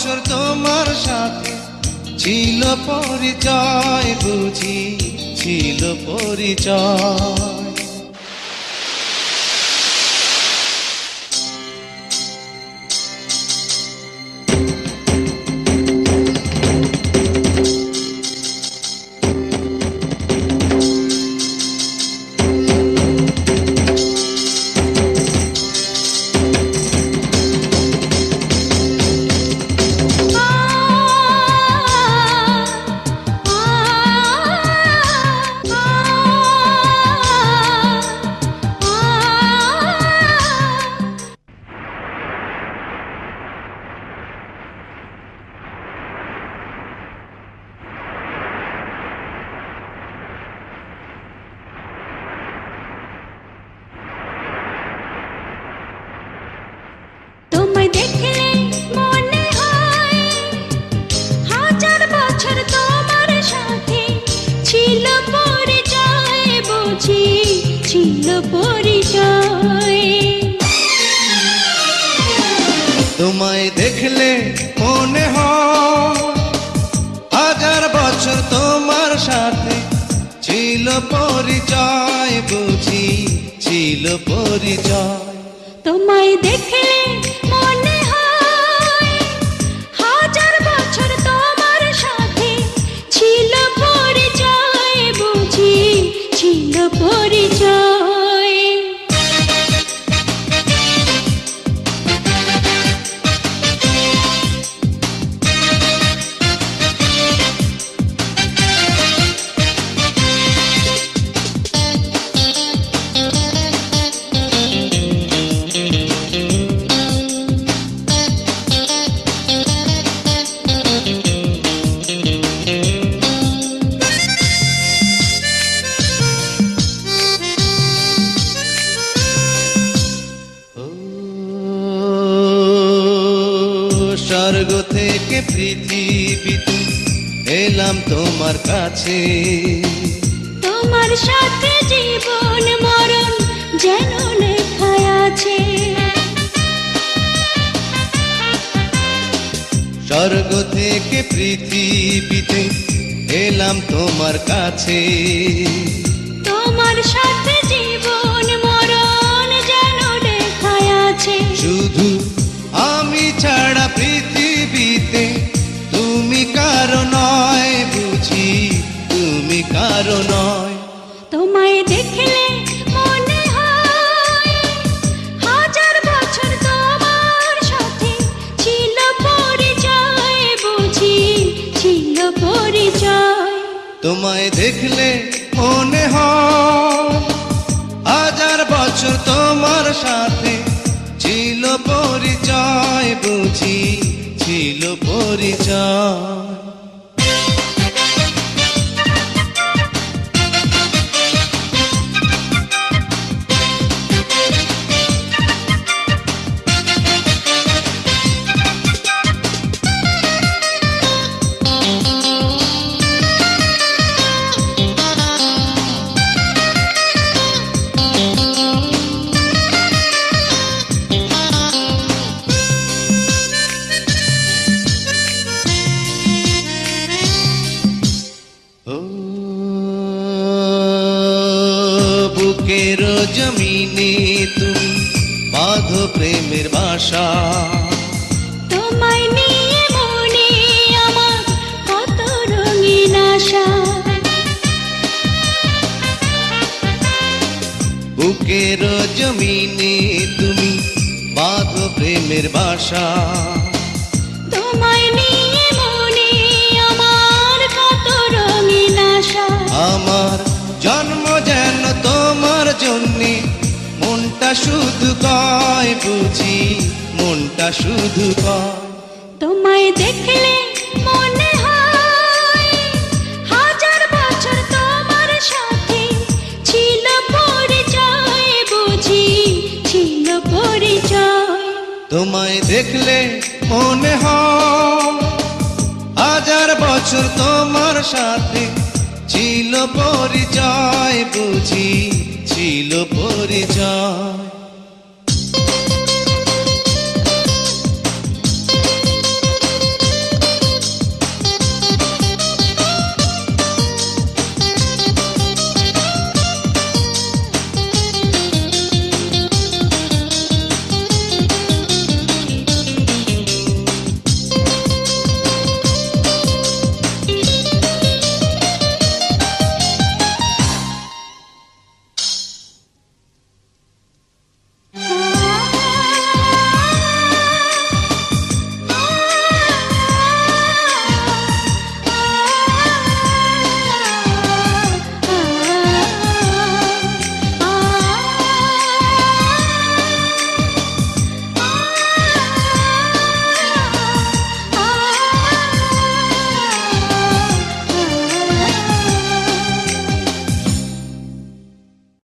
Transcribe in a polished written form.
বছর তোমার সাথে ছিল পরিচয়, বুঝি ছিল পরিচয়। তোমায় দেখলে মনে হয় হাজার বছর তোমার সাথে ছিল পরিচয়, বুঝি ছিল পরিচয়। তোমায় দেখলে মনে হয় হাজার বছর তোমার সাথে ছিল পরিচয়, বুঝি ছিল পরিচয়। স্বর্গ থেকে পৃথিবীতে এলাম তোমার কাছে, তোমার সাথে জীবন মরণ যেন লেখা আছে। স্বর্গ থেকে পৃথিবীতে এলাম তোমার কাছে, তোমার সাথে জীবন মরণ যেন লেখা আছে। শুধু আমি ছাড়া পৃথিবীতে তুমি কারো নয়, বুঝি তুমি কারো নয়। তোমায় দেখলে মনে হয় হাজার বছর তোমার সাথে ছিল পরিচয়, বুঝি ছিল পরিচয়। তোমায় দেখলে মনে হয় হাজার বছর তোমার সাথে ছিল পরিচয়, বুঝি ছিল পরিচয়। বুকের জমিনে তুমি বাঁধো প্রেমের বাসা, তোমায় নিয়ে মনে আমার কত রঙিন আশা। বুকের জমিনে তুমি বাঁধো প্রেমের বাসা, তোমায় নিয়ে মনে আমার কত রঙিন আশা। আমার জন্ম যেন তোমার জন্যে, মনটা শুধু কয়, বুঝি মনটা শুধু কয়। তোমায় দেখলে মনে হয় হাজার বছর তোমার সাথে ছিল পরিচয়, বুঝি ছিল পরিচয়। তোমায় দেখলে মনে হয় হাজার বছর তোমার সাথে ছিল পরিচয়, বুঝি ছিল পরিচয়।